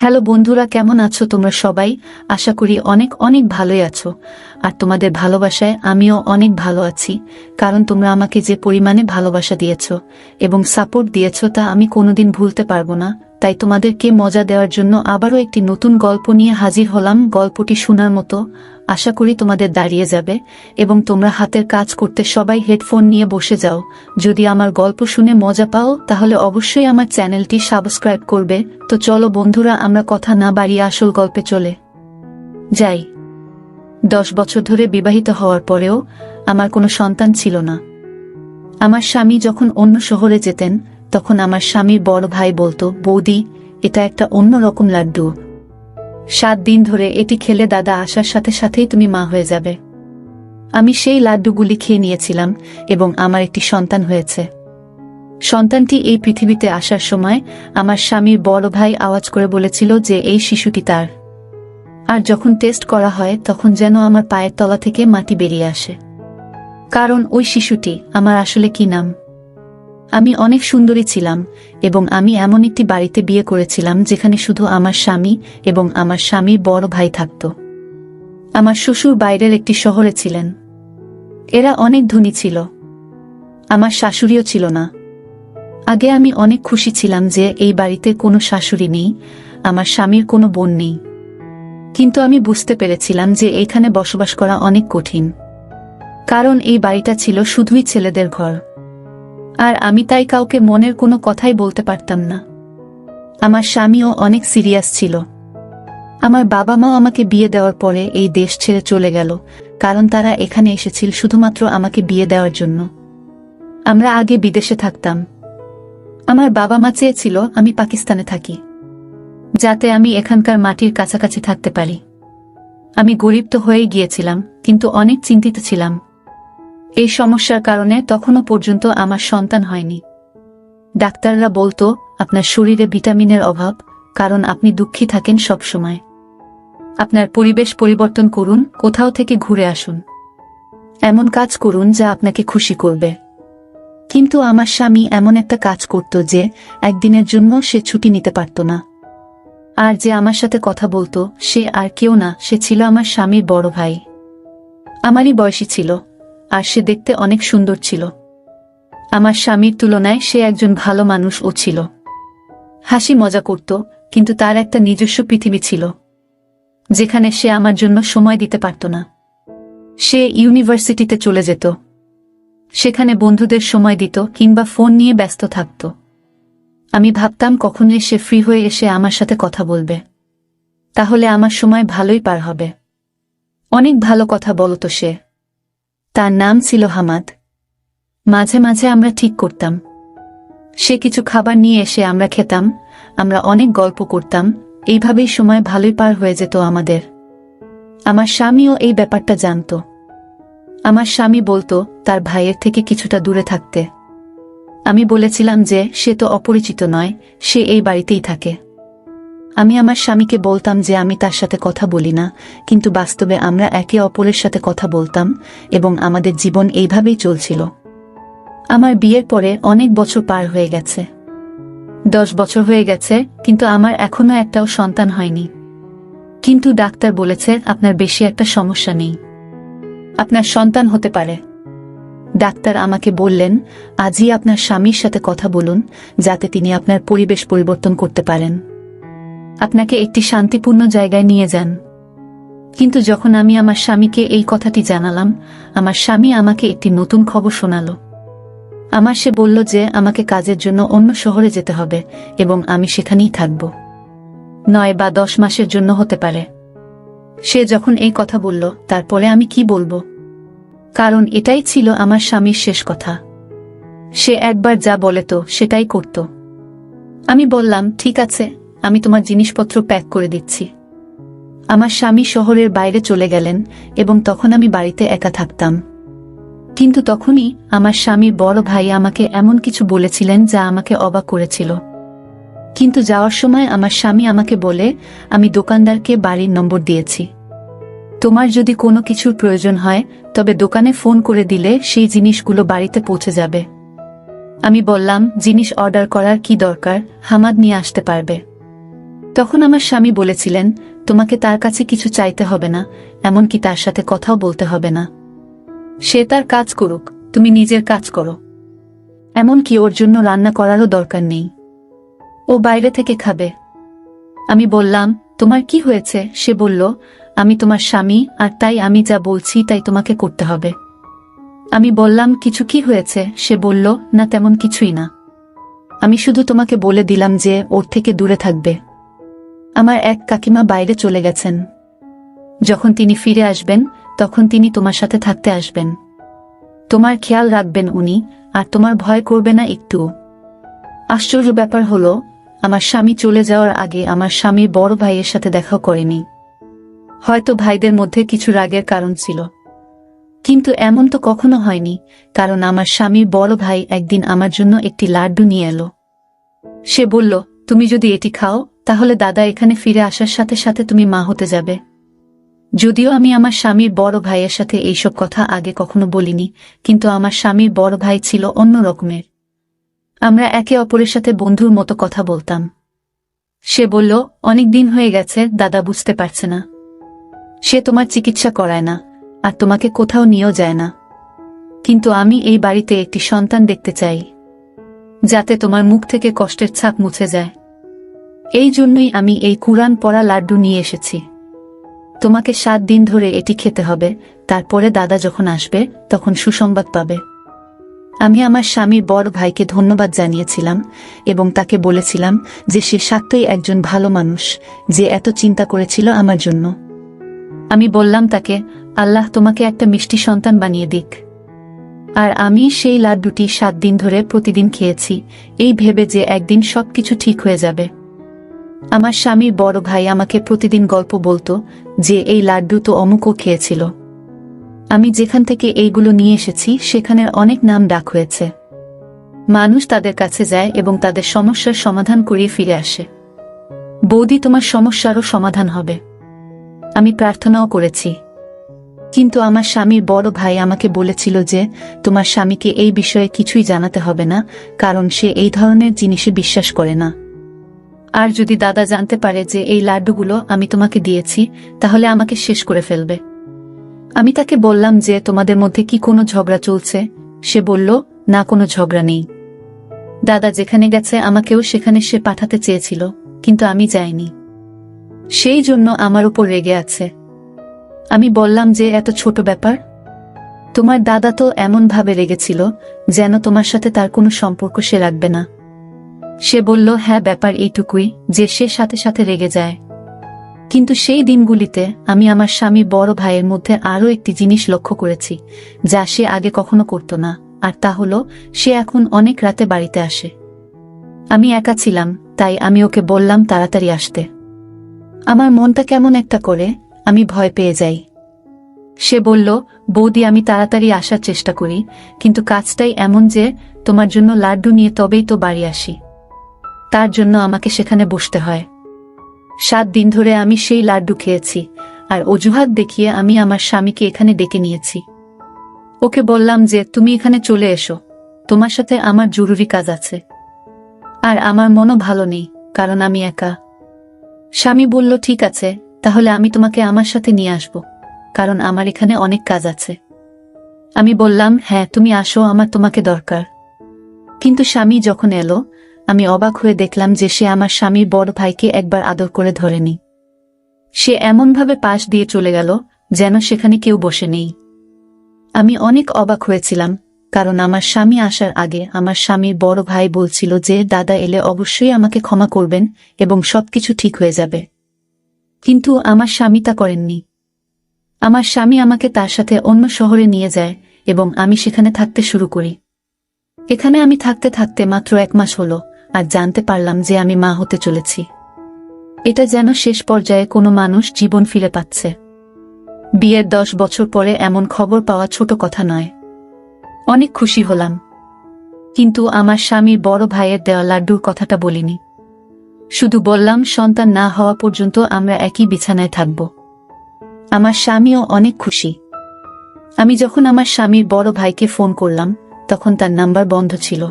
Hello বন্ধুরা, কেমন আছো তোমরা সবাই? আশা করি অনেক অনেক ভালোই আছো। আর তোমাদের ভালোবাসায় আমিও অনেক ভালো আছি, কারণ তোমরা আমাকে যে পরিমাণে ভালোবাসা দিয়েছো এবং সাপোর্ট দিয়েছো তা আমি কোনোদিন ভুলতে পারবো না। তাই তোমাদেরকে মজা দেওয়ার জন্য আবারও একটি নতুন গল্প নিয়ে হাজির হলাম। গল্পটি শোনার মতো, আশা করি তোমাদের দাঁড়িয়ে যাবে এবং তোমরা হাতের কাজ করতে সবাই হেডফোন নিয়ে বসে যাও। যদি আমার গল্প শুনে মজা পাও তাহলে অবশ্যই আমার চ্যানেলটি সাবস্ক্রাইব করবে। তো চলো বন্ধুরা, আমরা কথা না বাড়িয়ে আসল গল্পে চলে যাই। 10 বছর ধরে বিবাহিত হওয়ার পরেও আমার কোনো সন্তান ছিল না। আমার স্বামী যখন অন্য শহরে যেতেন তখন আমার স্বামীর বড় ভাই বলতো, বৌদি, এটা একটা অন্যরকম লাড্ডু। 7 দিন ধরে এটি খেলে দাদা আসার সাথে সাথেই তুমি মা হয়ে যাবে। আমি সেই লাড্ডুগুলি খেয়ে নিয়েছিলাম এবং আমার একটি সন্তান হয়েছে। সন্তানটি এই পৃথিবীতে আসার সময় আমার স্বামীর বড় ভাই আওয়াজ করে বলেছিল যে এই শিশুটি তার। আর যখন টেস্ট করা হয় তখন যেন আমার পায়ের তলা থেকে মাটি বেরিয়ে আসে, কারণ ওই শিশুটি আমার আসলে কি নাম। আমি অনেক সুন্দরী ছিলাম এবং আমি এমন একটি বাড়িতে বিয়ে করেছিলাম যেখানে শুধু আমার স্বামী এবং আমার স্বামীর বড় ভাই থাকত। আমার শ্বশুর বাইরের একটি শহরে ছিলেন। এরা অনেক ধনী ছিল। আমার শাশুড়িও ছিল না। আগে আমি অনেক খুশি ছিলাম যে এই বাড়িতে কোনো শাশুড়ি নেই, আমার স্বামীর কোনো বোন নেই। কিন্তু আমি বুঝতে পেরেছিলাম যে এইখানে বসবাস করা অনেক কঠিন, কারণ এই বাড়িটা ছিল শুধুই ছেলেদের ঘর। আর আমি তাই কাউকে মনের কোনো কথাই বলতে পারতাম না। আমার স্বামীও অনেক সিরিয়াস ছিল। আমার বাবা মাও আমাকে বিয়ে দেওয়ার পরে এই দেশ ছেড়ে চলে গেল, কারণ তারা এখানে এসেছিল শুধুমাত্র আমাকে বিয়ে দেওয়ার জন্য। আমরা আগে বিদেশে থাকতাম। আমার বাবা মা চেয়েছিল আমি পাকিস্তানে থাকি, যাতে আমি এখানকার মাটির কাছাকাছি থাকতে পারি। আমি গরিব তো হয়েই গিয়েছিলাম, কিন্তু অনেক চিন্তিত ছিলাম। এই সমস্যার কারণে তখনও পর্যন্ত আমার সন্তান হয়নি। ডাক্তাররা বলতো আপনার শরীরে ভিটামিনের অভাব, কারণ আপনি দুঃখী থাকেন সব সময়। আপনার পরিবেশ পরিবর্তন করুন, কোথাও থেকে ঘুরে আসুন, এমন কাজ করুন যা আপনাকে খুশি করবে। কিন্তু আমার স্বামী এমন একটা কাজ করত যে একদিনের জন্য সে ছুটি নিতে পারত না। আর যে আমার সাথে কথা বলতো সে আর কেউ না, সে ছিল আমার স্বামীর বড় ভাই। আমারই বয়সী ছিল, আর সে দেখতে অনেক সুন্দর ছিল। আমার স্বামীর তুলনায় সে একজন ভালো মানুষও ছিল। হাসি মজা করত, কিন্তু তার একটা নিজস্ব পৃথিবী ছিল যেখানে সে আমার জন্য সময় দিতে পারত না। সে ইউনিভার্সিটিতে চলে যেত, সেখানে বন্ধুদের সময় দিত কিংবা ফোন নিয়ে ব্যস্ত থাকত। আমি ভাবতাম কখনোই সে ফ্রি হয়ে এসে আমার সাথে কথা বলবে, তাহলে আমার সময় ভালোই পার হবে। অনেক ভালো কথা বলতো সে। তার নাম ছিল হামাদ। মাঝে মাঝে আমরা ঠিক করতাম, সে কিছু খাবার নিয়ে এসে আমরা খেতাম, আমরা অনেক গল্প করতাম। এইভাবেই সময় ভালোই পার হয়ে যেত আমাদের। আমার স্বামীও এই ব্যাপারটা জানত। আমার স্বামী বলতো তার ভাইয়ের থেকে কিছুটা দূরে থাকতে। আমি বলেছিলাম যে সে তো অপরিচিত নয়, সে এই বাড়িতেই থাকে। আমি আমার স্বামীকে বলতাম যে আমি তার সাথে কথা বলি না, কিন্তু বাস্তবে আমরা একে অপরের সাথে কথা বলতাম এবং আমাদের জীবন এইভাবেই চলছিল। আমার বিয়ের পরে অনেক বছর পার হয়ে গেছে, 10 বছর হয়ে গেছে, কিন্তু আমার এখনো একটাও সন্তান হয়নি। কিন্তু ডাক্তার বলেছে আপনার বেশি একটা সমস্যা নেই, আপনার সন্তান হতে পারে। ডাক্তার আমাকে বললেন আজই আপনার স্বামীর সাথে কথা বলুন, যাতে তিনি আপনার পরিবেশ পরিবর্তন করতে পারেন, আপনাকে একটি শান্তিপূর্ণ জায়গায় নিয়ে যান। কিন্তু যখন আমি আমার স্বামীকে এই কথাটি জানালাম, আমার স্বামী আমাকে একটি নতুন খবর শোনালো। সে বলল যে আমাকে কাজের জন্য অন্য শহরে যেতে হবে এবং আমি সেখানেই থাকব, 9 বা 10 মাসের জন্য হতে পারে। সে যখন এই কথা বলল, তারপরে আমি কি বলবো, কারণ এটাই ছিল আমার স্বামীর শেষ কথা। সে একবার যা বলে তো সেটাই করত। আমি বললাম ঠিক আছে, আমি তোমার জিনিসপত্র প্যাক করে দিচ্ছি। আমার স্বামী শহরের বাইরে চলে গেলেন এবং তখন আমি বাড়িতে একা থাকতাম। কিন্তু তখনই আমার স্বামীর বড় ভাই আমাকে এমন কিছু বলেছিলেন যা আমাকে অবাক করেছিল। কিন্তু যাওয়ার সময় আমার স্বামী আমাকে বলে, আমি দোকানদারকে বাড়ির নম্বর দিয়েছি, তোমার যদি কোনো কিছুর প্রয়োজন হয় তবে দোকানে ফোন করে দিলে সেই জিনিসগুলো বাড়িতে পৌঁছে যাবে। আমি বললাম জিনিস অর্ডার করার কি দরকার, হামাদ নিয়ে আসতে পারবে। তখন আমার স্বামী বলেছিলেন, তোমাকে তার কাছে কিছু চাইতে হবে না, এমনকি তার সাথে কথাও বলতে হবে না। সে তার কাজ করুক, তুমি নিজের কাজ করো। এমনকি ওর জন্য রান্না করারও দরকার নেই, ও বাইরে থেকে খাবে। আমি বললাম, তোমার কি হয়েছে? সে বলল, আমি তোমার স্বামী, আর তাই আমি যা বলছি তাই তোমাকে করতে হবে। আমি বললাম, কিছু কি হয়েছে? সে বলল, না তেমন কিছুই না, আমি শুধু তোমাকে বলে দিলাম যে ওর থেকে দূরে থাকবে। আমার এক কাকিমা বাইরে চলে গেছেন, যখন তিনি ফিরে আসবেন তখন তিনি তোমার সাথে থাকতে আসবেন। তোমার খেয়াল রাখবেন উনি, আর তোমার ভয় করবে না একটু। আশ্চর্য ব্যাপার হলো, আমার স্বামী চলে যাওয়ার আগে আমার স্বামীর বড় ভাইয়ের সাথে দেখা করেনি। হয়তো ভাইদের মধ্যে কিছু রাগের কারণ ছিল, কিন্তু এমন তো কখনো হয়নি, কারণ আমার স্বামীর বড় ভাই একদিন আমার জন্য একটি লাড্ডু নিয়ে এলো। সে বলল, তুমি যদি এটি খাও তাহলে দাদা এখানে ফিরে আসার সাথে সাথে তুমি মা হতে যাবে। যদিও আমি আমার স্বামীর বড় ভাইয়ের সাথে এইসব কথা আগে কখনো বলিনি, কিন্তু আমার স্বামীর বড় ভাই ছিল অন্য রকমের। আমরা একে অপরের সাথে বন্ধুর মতো কথা বলতাম। সে বলল, অনেক দিন হয়ে গেছে, দাদা বুঝতে পারছে না। সে তোমার চিকিৎসা করায় না, আর তোমাকে কোথাও নিয়েও যায় না, কিন্তু আমি এই বাড়িতে একটি সন্তান দেখতে চাই, যাতে তোমার মুখ থেকে কষ্টের ছাপ মুছে যায়। এই জন্যই আমি এই কুরআন পড়া লাড্ডু নিয়ে এসেছি। তোমাকে 7 দিন ধরে এটি খেতে হবে, তারপরে দাদা যখন আসবে তখন সুসংবাদ পাবে। আমি আমার স্বামীর বড় ভাইকে ধন্যবাদ জানিয়েছিলাম এবং তাকে বলেছিলাম যে সে সত্যই একজন ভালো মানুষ, যে এত চিন্তা করেছিল আমার জন্য। আমি বললাম তাকে, আল্লাহ তোমাকে একটা মিষ্টি সন্তান বানিয়ে দিক। আর আমি সেই লাড্ডুটি 7 দিন ধরে প্রতিদিন খেয়েছি, এই ভেবে যে একদিন সবকিছু ঠিক হয়ে যাবে। আমার স্বামীর বড় ভাই আমাকে প্রতিদিন গল্প বলতো যে এই লাড্ডু তো অমুকও খেয়েছিল। আমি যেখান থেকে এইগুলো নিয়ে এসেছি সেখানের অনেক নাম ডাক হয়েছে। মানুষ তাদের কাছে যায় এবং তাদের সমস্যার সমাধান করিয়ে ফিরে আসে। বৌদি, তোমার সমস্যারও সমাধান হবে। আমি প্রার্থনাও করেছি, কিন্তু আমার স্বামীর বড় ভাই আমাকে বলেছিল যে তোমার স্বামীকে এই বিষয়ে কিছুই জানাতে হবে না, কারণ সে এই ধরনের জিনিসে বিশ্বাস করে না। আর যদি দাদা জানতে পারে যে এই লাড্ডুগুলো আমি তোমাকে দিয়েছি, তাহলে আমাকে শেষ করে ফেলবে। আমি তাকে বললাম যে তোমাদের মধ্যে কি কোনো ঝগড়া চলছে? সে বলল, না, কোনো ঝগড়া নেই। দাদা যেখানে গেছে আমাকেও সেখানে সে পাঠাতে চেয়েছিল, কিন্তু আমি যাইনি, সেই জন্য আমার উপর রেগে আছে। আমি বললাম যে এত ছোট ব্যাপার? তোমার দাদা তো এমন ভাবে রেগেছিল যেন তোমার সাথে তার কোনো সম্পর্ক সে রাখবে না। সে বলল, হ্যাঁ, ব্যাপার এইটুকুই যে সে সাথে সাথে রেগে যায়। কিন্তু সেই দিনগুলিতে আমি আমার স্বামী বড় ভাইয়ের মধ্যে আরও একটি জিনিস লক্ষ্য করেছি যা সে আগে কখনো করত না, আর তা হলো সে এখন অনেক রাতে বাড়িতে আসে। আমি একা ছিলাম, তাই আমি ওকে বললাম তাড়াতাড়ি আসতে। আমার মনটা কেমন একটা করে, আমি ভয় পেয়ে যাই। সে বলল, বৌদি, আমি তাড়াতাড়ি আসার চেষ্টা করি, কিন্তু কাজটাই এমন যে তোমার জন্য লাড্ডু নিয়ে তবেই তো বাড়ি আসি। তার জন্য আমাকে সেখানে বসতে হয়। 7 দিন ধরে আমি সেই লাড্ডু খেয়েছি, আর অজুহাত দেখিয়ে আমি আমার স্বামীকে এখানে ডেকে নিয়েছি। ওকে বললাম যে তুমি এখানে চলে এসো, তোমার সাথে আমার জরুরি কাজ আছে। আর আমার মনও ভালো নেই, কারণ আমি একা। স্বামী বলল, ঠিক আছে, তাহলে আমি তোমাকে আমার সাথে নিয়ে আসব, কারণ আমার এখানে অনেক কাজ আছে। আমি বললাম, হ্যাঁ, তুমি আসো, আমার তোমাকে দরকার। কিন্তু স্বামী যখন এলো, আমি অবাক হয়ে দেখলাম যে সে আমার স্বামীর বড় ভাইকে একবার আদর করে ধরেনি। সে এমনভাবে পাশ দিয়ে চলে গেল যেন সেখানে কেউ বসে নেই। আমি অনেক অবাক হয়েছিলাম, কারণ আমার স্বামী আসার আগে আমার স্বামীর বড় ভাই বলছিল যে দাদা এলে অবশ্যই আমাকে ক্ষমা করবেন এবং সবকিছু ঠিক হয়ে যাবে। কিন্তু আমার স্বামী তা করেননি। আমার স্বামী আমাকে তার সাথে অন্য শহরে নিয়ে যায় এবং আমি সেখানে থাকতে শুরু করি। এখানে আমি থাকতে থাকতে মাত্র 1 মাস হলো, আর জানতে পারলাম যে আমি মা হতে চলেছি। এটা যেন শেষ পর্যায়ে কোনো মানুষ জীবন ফিরে পাচ্ছে। বিয়ের 10 বছর পরে এমন খবর পাওয়া ছোট কথা নয়। অনেক খুশি হলাম, কিন্তু আমার স্বামীর বড় ভাইয়ের দেওয়া লাড্ডুর কথাটা বলিনি। শুধু বললাম, সন্তান না হওয়া পর্যন্ত আমরা একই বিছানায় থাকব। আমার স্বামীও অনেক খুশি। আমি যখন আমার স্বামীর বড় ভাইকে ফোন করলাম, তখন তার নাম্বার বন্ধ ছিল।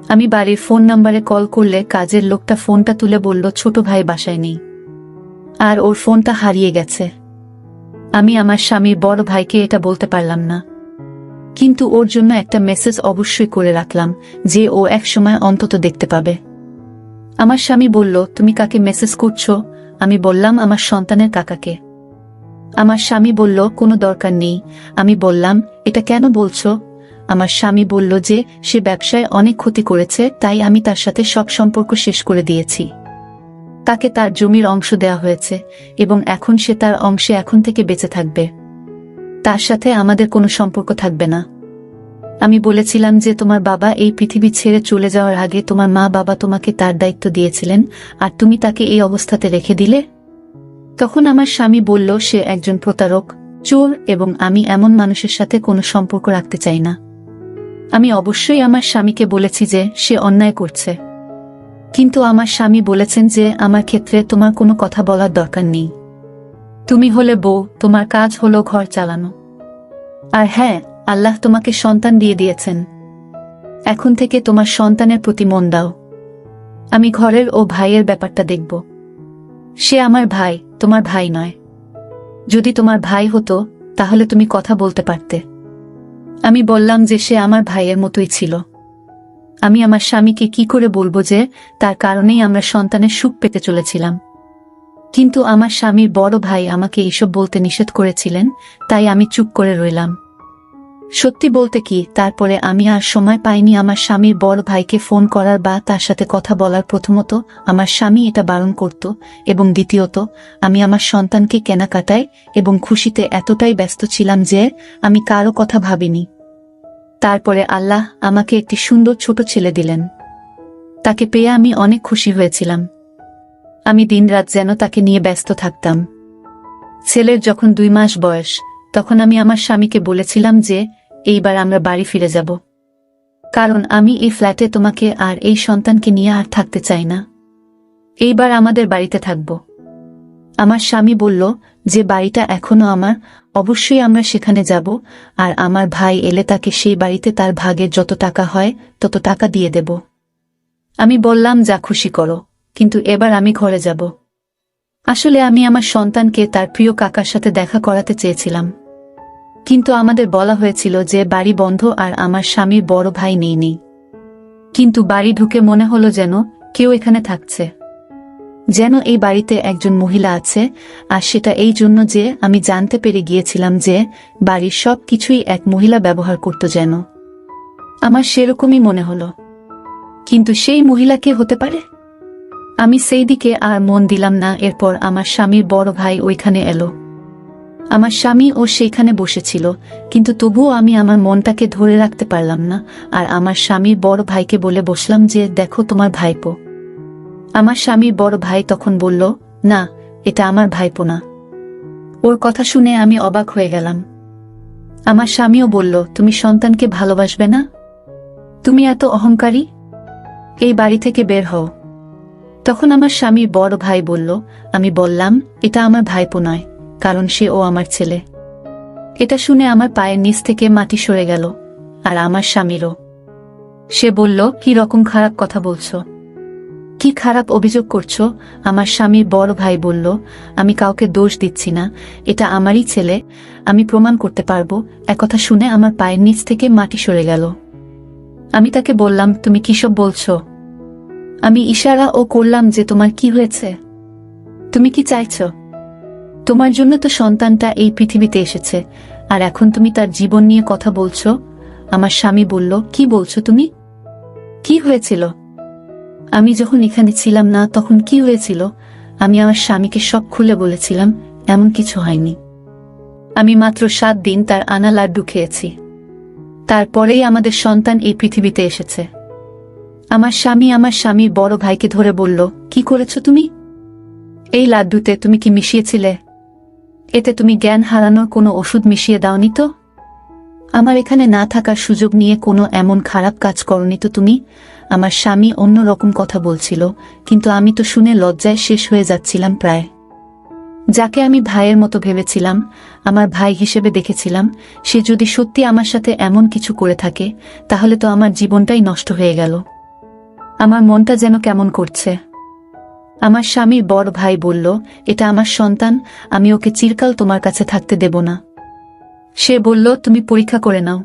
আমি বাড়ির ফোন নাম্বারে কল করলে কাজের লোকটা ফোনটা তুলে বলল ছোট ভাই বাসায় নেই, আর ওর ফোনটা হারিয়ে গেছে। আমি আমার স্বামীর বড় ভাইকে এটা বলতে পারলাম না, কিন্তু ওর জন্য একটা মেসেজ অবশ্যই করে রাখলাম যে ও এক সময় অন্তত দেখতে পাবে। আমার স্বামী বলল, তুমি কাকে মেসেজ করছো? আমি বললাম, আমার সন্তানের কাকাকে। আমার স্বামী বলল, কোনো দরকার নেই। আমি বললাম, এটা কেন বলছো? আমার স্বামী বলল যে সে ব্যবসায় অনেক ক্ষতি করেছে, তাই আমি তার সাথে সব সম্পর্ক শেষ করে দিয়েছি। তাকে তার জমির অংশ দেওয়া হয়েছে এবং এখন সে তার অংশে এখন থেকে বেঁচে থাকবে। তার সাথে আমাদের কোনো সম্পর্ক থাকবে না। আমি বলেছিলাম যে তোমার বাবা এই পৃথিবী ছেড়ে চলে যাওয়ার আগে তোমার মা বাবা তোমাকে তার দায়িত্ব দিয়েছিলেন, আর তুমি তাকে এই অবস্থাতে রেখে দিলে। তখন আমার স্বামী বলল, সে একজন প্রতারক, চোর, এবং আমি এমন মানুষের সাথে কোনো সম্পর্ক রাখতে চাই না। আমি অবশ্যই আমার স্বামীকে বলেছি যে সে অন্যায় করছে, কিন্তু আমার স্বামী বলেছেন যে আমার ক্ষেত্রে তোমার কোনো কথা বলার দরকার নেই। তুমি হলে বউ, তোমার কাজ হলো ঘর চালানো। আর হ্যাঁ, আল্লাহ তোমাকে সন্তান দিয়ে দিয়েছেন, এখন থেকে তোমার সন্তানের প্রতি মন দাও। আমি ঘরের ও ভাইয়ের ব্যাপারটা দেখব। সে আমার ভাই, তোমার ভাই নয়। যদি তোমার ভাই হতো তাহলে তুমি কথা বলতে পারতে। আমি বললাম যে সে আমার ভাইয়ের মতোই ছিল। আমি আমার স্বামীকে কি করে বলবো যে তার কারণেই আমরা সন্তানের সুখ পেতে চলেছিলাম? কিন্তু আমার স্বামীর বড় ভাই আমাকে এসব বলতে নিষেধ করেছিলেন, তাই আমি চুপ করে রইলাম। সত্যি বলতে কি, তারপরে আমি আর সময় পাইনি আমার স্বামীর বড় ভাইকে ফোন করার বা তার সাথে কথা বলার। প্রথমত, আমার স্বামী এটা বারণ করত, এবং দ্বিতীয়ত, আমি আমার সন্তানকে কেনাকাটায় এবং খুশিতে এতটাই ব্যস্ত ছিলাম যে আমি কারো কথা ভাবিনি। তারপরে আল্লাহ আমাকে একটি সুন্দর ছোট ছেলে দিলেন। তাকে পেয়ে আমি অনেক খুশি হয়েছিলাম। আমি দিনরাত যেন তাকে নিয়ে ব্যস্ত থাকতাম। ছেলের যখন 2 মাস বয়স, তখন আমি আমার স্বামীকে বলেছিলাম যে এইবার আমরা বাড়ি ফিরে যাব, কারণ আমি এই ফ্ল্যাটে তোমাকে আর এই সন্তানকে নিয়ে আর থাকতে চাই না। এইবার আমাদের বাড়িতে থাকব। আমার স্বামী বলল যে বাড়িটা এখনো আমার, অবশ্যই আমরা সেখানে যাব, আর আমার ভাই এলে তাকে সেই বাড়িতে তার ভাগের যত টাকা হয় তত টাকা দিয়ে দেব। আমি বললাম, যা খুশি করো, কিন্তু এবার আমি ঘরে যাব। আসলে আমি আমার সন্তানকে তার প্রিয় কাকার সাথে দেখা করাতে চেয়েছিলাম, কিন্তু আমাদের বলা হয়েছিল যে বাড়ি বন্ধ আর আমার স্বামীর বড় ভাই নেই। কিন্তু বাড়ি ঢুকে মনে হলো যেন কেউ এখানে থাকছে, যেন এই বাড়িতে একজন মহিলা আছে, আর সেটা এই জন্য যে আমি জানতে পেরে গিয়েছিলাম যে বাড়ির সব কিছুই এক মহিলা ব্যবহার করত। যেন আমার সেরকমই মনে হলো, কিন্তু সেই মহিলা কে হতে পারে? আমি সেই দিকে আর মন দিলাম না। এরপর আমার স্বামীর বড় ভাই ওইখানে এলো। আমার স্বামী ও সেইখানে বসেছিল, কিন্তু তবুও আমি আমার মনটাকে ধরে রাখতে পারলাম না, আর আমার স্বামীর বড় ভাইকে বলে বসলাম যে দেখো তোমার ভাইপো। আমার স্বামীর বড় ভাই তখন বলল, না, এটা আমার ভাইপো না। ওর কথা শুনে আমি অবাক হয়ে গেলাম। আমার স্বামীও বলল, তুমি সন্তানকে ভালোবাসবে না? তুমি এত অহংকারী, এই বাড়ি থেকে বের হও। তখন আমার স্বামীর বড় ভাই বলল, আমি বললাম, এটা আমার ভাইপো নয়, কারণ সে ও আমার ছেলে। এটা শুনে আমার পায়ের নিচ থেকে মাটি সরে গেল, আর আমার স্বামীরও। সে বলল, কি রকম খারাপ কথা বলছো? কি খারাপ অভিযোগ করছো? আমার স্বামীর বড় ভাই বলল, আমি কাউকে দোষ দিচ্ছি না, এটা আমারই ছেলে, আমি প্রমাণ করতে পারবো। একথা শুনে আমার পায়ের নিচ থেকে মাটি সরে গেল। আমি তাকে বললাম, তুমি কিসব বলছো? আমি ইশারা ও করলাম যে তোমার কি হয়েছে, তুমি কি চাইছো? তোমার জন্য তো সন্তানটা এই পৃথিবীতে এসেছে, আর এখন তুমি তার জীবন নিয়ে কথা বলছো। আমার স্বামী বলল, কি বলছো তুমি? কি হয়েছিল? আমি যখন এখানে ছিলাম না তখন কি হয়েছিল? আমি আমার স্বামীকে সব খুলে বলেছিলাম। এমন কিছু হয়নি। আমি মাত্র 7 দিন তার আনা লাড্ডু খেয়েছি, তারপরেই আমাদের সন্তান এই পৃথিবীতে এসেছে। আমার স্বামীর বড় ভাইকে ধরে বলল, কি করেছো তুমি? এই লাড্ডুতে তুমি কি মিশিয়েছিলে? এতে তুমি জ্ঞান হারানোর কোনো ওষুধ মিশিয়ে দাওনি তো? আমার এখানে না থাকার সুযোগ নিয়ে কোনো এমন খারাপ কাজ করনি তো তুমি? আমার স্বামী অন্য রকম কথা বলছিল, কিন্তু আমি তো শুনে লজ্জায় শেষ হয়ে যাচ্ছিলাম প্রায়। যাকে আমি ভাইয়ের মতো ভেবেছিলাম, আমার ভাই হিসেবে দেখেছিলাম, সে যদি সত্যি আমার সাথে এমন কিছু করে থাকে, তাহলে তো আমার জীবনটাই নষ্ট হয়ে গেল। আমার মনটা যেন কেমন করছে। আমার স্বামীর বড় ভাই বলল, এটা আমার সন্তান, আমি ওকে চিরকাল তোমার কাছে থাকতে দেব না। সে বলল, তুমি পরীক্ষা করে নাও।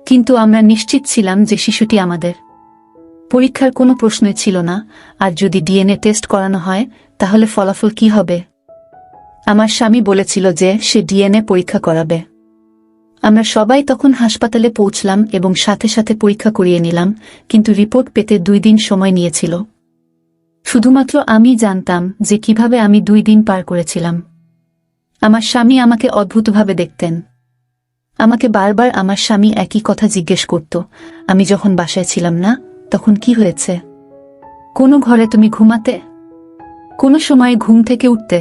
কিন্তু আমরা নিশ্চিত ছিলাম যে শিশুটি আমাদের। পরীক্ষার কোনো প্রশ্নই ছিল না, আর যদি ডিএনএ টেস্ট করানো হয় তাহলে ফলাফল কি হবে? আমার স্বামী বলেছিল যে সে ডিএনএ পরীক্ষা করাবে। আমরা সবাই তখন হাসপাতালে পৌঁছলাম এবং সাথে সাথে পরীক্ষা করিয়ে নিলাম, কিন্তু রিপোর্ট পেতে 2 দিন সময় নিয়েছিল। শুধুমাত্র আমি জানতাম যে কিভাবে আমি 2 দিন পার করেছিলাম। আমার স্বামী আমাকে অদ্ভুতভাবে দেখতেন। আমাকে বারবার আমার স্বামী একই কথা জিজ্ঞেস করত, আমি যখন বাসায় ছিলাম না তখন কি হয়েছে? কোনো ঘরে তুমি ঘুমাতে? কোনো সময় ঘুম থেকে উঠতে?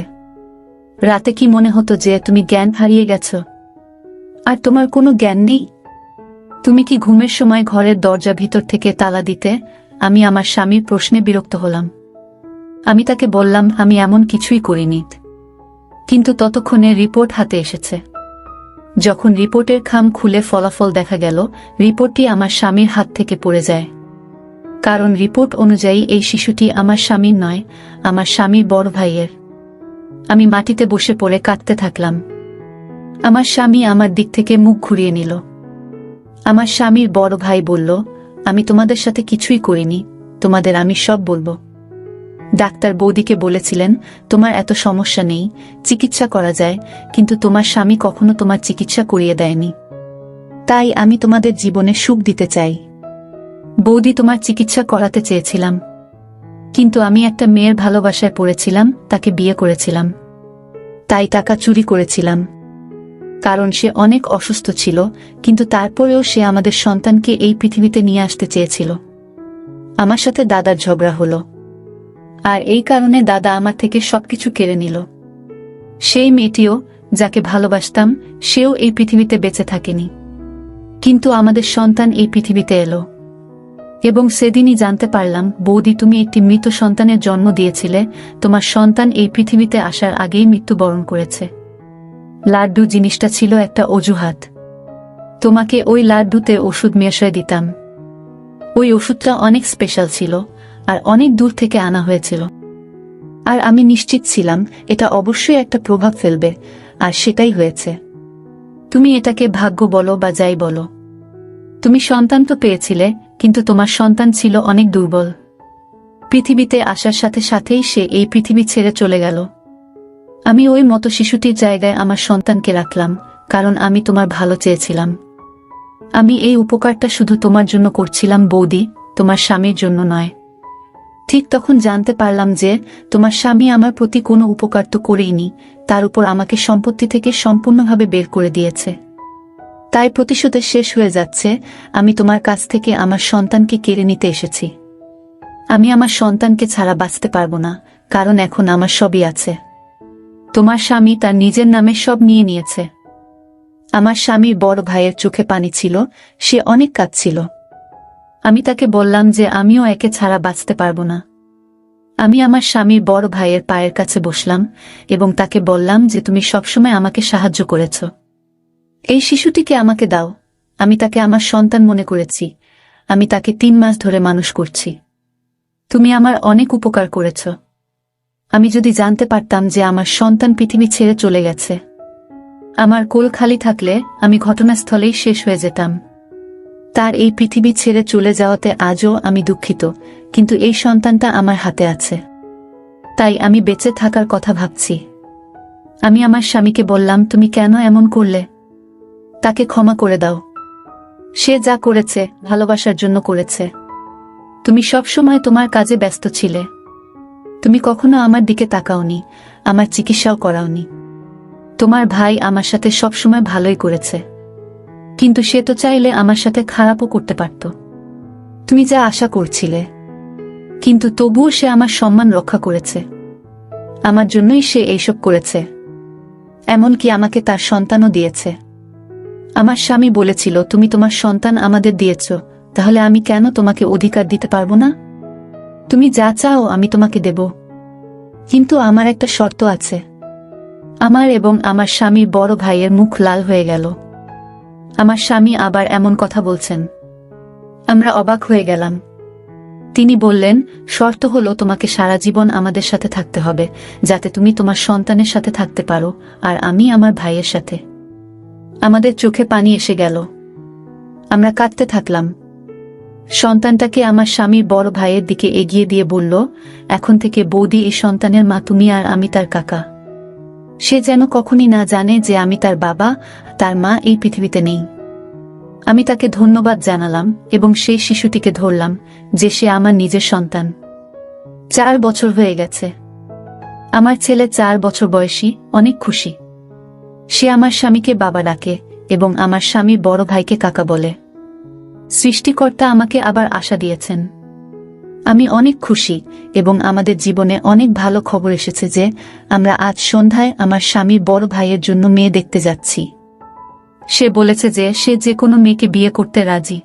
রাতে কি মনে হতো যে তুমি জ্ঞান হারিয়ে গেছ? আর তোমার কোনো জ্ঞান নেই? তুমি কি ঘুমের সময় ঘরের দরজা ভিতর থেকে তালা দিতে? আমি আমার স্বামীর প্রশ্নে বিরক্ত হলাম। আমি তাকে বললাম, আমি এমন কিছুই করিনি। কিন্তু ততক্ষণে রিপোর্ট হাতে এসেছে। যখন রিপোর্টের খাম খুলে ফলাফল দেখা গেল, রিপোর্টটি আমার স্বামীর হাত থেকে পড়ে যায়। কারণ রিপোর্ট অনুযায়ী এই শিশুটি আমার স্বামীর নয়, আমার স্বামীর বড় ভাইয়ের। আমি মাটিতে বসে পড়ে কাঁদতে থাকলাম। আমার স্বামী আমার দিক থেকে মুখ ঘুরিয়ে নিল। আমার স্বামীর বড় ভাই বলল, আমি তোমাদের সাথে কিছুই করিনি, তোমাদের আমি সব বলবো। ডাক্তার বৌদিকে বলেছিলেন, তোমার এত সমস্যা নেই, চিকিৎসা করা যায়, কিন্তু তোমার স্বামী কখনো তোমার চিকিৎসা করিয়ে দেয়নি। তাই আমি তোমাদের জীবনে সুখ দিতে চাই। বৌদি, তোমার চিকিৎসা করাতে চেয়েছিলাম, কিন্তু আমি একটা মেয়ের ভালোবাসায় পড়েছিলাম, তাকে বিয়ে করেছিলাম। তাই টাকা চুরি করেছিলাম। কারণ সে অনেক অসুস্থ ছিল, কিন্তু তারপরেও সে আমাদের সন্তানকে এই পৃথিবীতে নিয়ে আসতে চেয়েছিল। আমার সাথে দাদার ঝগড়া হলো, আর এই কারণে দাদা আমার থেকে সবকিছু কেড়ে নিল। সেই মেয়েটিও, যাকে ভালোবাসতাম, সেও এই পৃথিবীতে বেঁচে থাকেনি। কিন্তু আমাদের সন্তান এই পৃথিবীতে এলো। এবং সেদিনই জানতে পারলাম, বৌদি, তুমি একটি মৃত সন্তানের জন্ম দিয়েছিলে, তোমার সন্তান এই পৃথিবীতে আসার আগেই মৃত্যুবরণ করেছে। লাড্ডু জিনিসটা ছিল একটা অজুহাত। তোমাকে ওই লাড্ডুতে ওষুধ মেশায় দিতাম। ওই ওষুধটা অনেক স্পেশাল ছিল, আর অনেক দূর থেকে আনা হয়েছিল। আর আমি নিশ্চিত ছিলাম এটা অবশ্যই একটা প্রভাব ফেলবে, আর সেটাই হয়েছে। তুমি এটাকে ভাগ্য বলো বা যাই বলো, তুমি সন্তান তো পেয়েছিলে, কিন্তু তোমার সন্তান ছিল অনেক দুর্বল। পৃথিবীতে আসার সাথে সাথেই সে এই পৃথিবী ছেড়ে চলে গেল। আমি ওই মতো শিশুটির জায়গায় আমার সন্তানকে রাখলাম, কারণ আমি তোমার ভালো চেয়েছিলাম। আমি এই উপকারটা শুধু তোমার জন্য করছিলাম বৌদি, তোমার স্বামীর জন্য নয়। ঠিক তখন জানতে পারলাম যে তোমার স্বামী আমার প্রতি কোনো উপকার তো করেইনি, তার উপর আমাকে সম্পত্তি থেকে সম্পূর্ণভাবে বের করে দিয়েছে। তাই প্রতিশোধের শেষ হয়ে যাচ্ছে, আমি তোমার কাছ থেকে আমার সন্তানকে কেড়ে নিতে এসেছি। আমি আমার সন্তানকে ছাড়া বাঁচতে পারবো না, কারণ এখন আমার সবই আছে। তোমার স্বামী তার নিজের নামে সব নিয়ে নিয়েছে। আমার স্বামীর বড় ভাইয়ের চোখে পানি ছিল, সে অনেক কাঁদছিল। আমি তাকে বললাম যে আমিও একে ছাড়া বাঁচতে পারবো না। আমি আমার স্বামীর বড় ভাইয়ের পায়ের কাছে বসলাম এবং তাকে বললাম যে তুমি সবসময় আমাকে সাহায্য করেছ। এই শিশুটিকে আমাকে দাও, আমি তাকে আমার সন্তান মনে করেছি। আমি তাকে 3 মাস ধরে মানুষ করছি। তুমি আমার অনেক উপকার করেছ। আমি যদি জানতে পারতাম যে আমার সন্তান পৃথিবী ছেড়ে চলে গেছে, আমার কোল খালি থাকলে আমি ঘটনাস্থলেই শেষ হয়ে যেতাম। তার এই পৃথিবী ছেড়ে চলে যাওয়াতে আজও আমি দুঃখিত, কিন্তু এই সন্তানটা আমার হাতে আছে, তাই আমি বেঁচে থাকার কথা ভাবছি। আমি আমার স্বামীকে বললাম, তুমি কেন এমন করলে? তাকে ক্ষমা করে দাও। সে যা করেছে ভালোবাসার জন্য করেছে। তুমি সবসময় তোমার কাজে ব্যস্ত ছিলে। তুমি কখনো আমার দিকে তাকাওনি, আমার চিকিৎসাও করাওনি। তোমার ভাই আমার সাথে সবসময় ভালোই করেছে, কিন্তু সে তো চাইলে আমার সাথে খারাপও করতে পারত। তুমি যা আশা করছিলে, কিন্তু তবুও সে আমার সম্মান রক্ষা করেছে। আমার জন্যই সে এইসব করেছে। এমনকি আমাকে তার সন্তানও দিয়েছে। আমার স্বামী বলেছিল, তুমি তোমার সন্তান আমাদের দিয়েছ, তাহলে আমি কেন তোমাকে অধিকার দিতে পারবো না? তুমি যা চাও আমি তোমাকে দেব, কিন্তু আমার একটা শর্ত আছে। আমার এবং আমার স্বামীর বড় ভাইয়ের মুখ লাল হয়ে গেল। আমার স্বামী আবার এমন কথা বলছেন। আমরা অবাক হয়ে গেলাম। তিনি বললেন, শর্ত হলো তোমাকে সারা জীবন আমাদের সাথে থাকতে হবে, যাতে তুমি তোমার সন্তানের সাথে থাকতে পারো আর আমি আমার ভাইয়ের সাথে। আমাদের চোখে পানি এসে গেল। আমরা কাঁদতে থাকলাম। সন্তানটাকে আমার স্বামীর বড় ভাইয়ের দিকে এগিয়ে দিয়ে বলল, এখন থেকে বৌদি এই সন্তানের মা, তুমি আর আমি তার কাকা। সে যেন কখনই না জানে যে আমি তার বাবা, তার মা এই পৃথিবীতে নেই। আমি তাকে ধন্যবাদ জানালাম এবং সেই শিশুটিকে ধরলাম যে সে আমার নিজের সন্তান। 4 বছর হয়ে গেছে। আমার ছেলে 4 বছর বয়সী, অনেক খুশি। সে আমার স্বামীকে বাবা ডাকে এবং আমার স্বামী বড় ভাইকে কাকা বলে। সৃষ্টিকর্তা আমাকে আবার আশা দিয়েছেন। আমি অনেক খুশি এবং আমাদের জীবনে অনেক ভালো খবর এসেছে যে আমরা আজ সন্ধ্যায় আমার স্বামীর বড় ভাইয়ের জন্য মেয়ে দেখতে যাচ্ছি। সে বলেছে যে সে যে কোনো মেয়েকে বিয়ে করতে রাজি।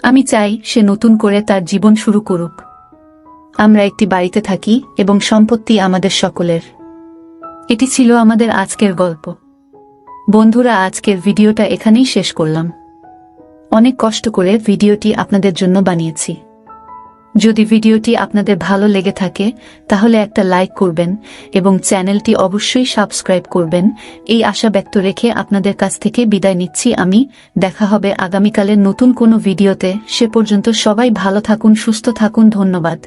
আমি চাই সে নতুন করে তার জীবন শুরু করুক। আমরা একটি বাড়িতে থাকি এবং সম্পত্তি আমাদের সকলের। এটি ছিল আমাদের আজকের গল্প। বন্ধুরা, আজকের ভিডিওটা এখানেই শেষ করলাম। অনেক কষ্ট করে ভিডিওটি আপনাদের জন্য বানিয়েছি। যদি ভিডিওটি আপনাদের ভালো লেগে থাকে তাহলে একটা লাইক করবেন এবং চ্যানেলটি অবশ্যই সাবস্ক্রাইব করবেন। এই আশা ব্যক্ত রেখে আপনাদের কাছ থেকে বিদায় নিচ্ছি আমি। দেখা হবে আগামীকালের নতুন কোনো ভিডিওতে। সে পর্যন্ত সবাই ভালো থাকুন, সুস্থ থাকুন। ধন্যবাদ।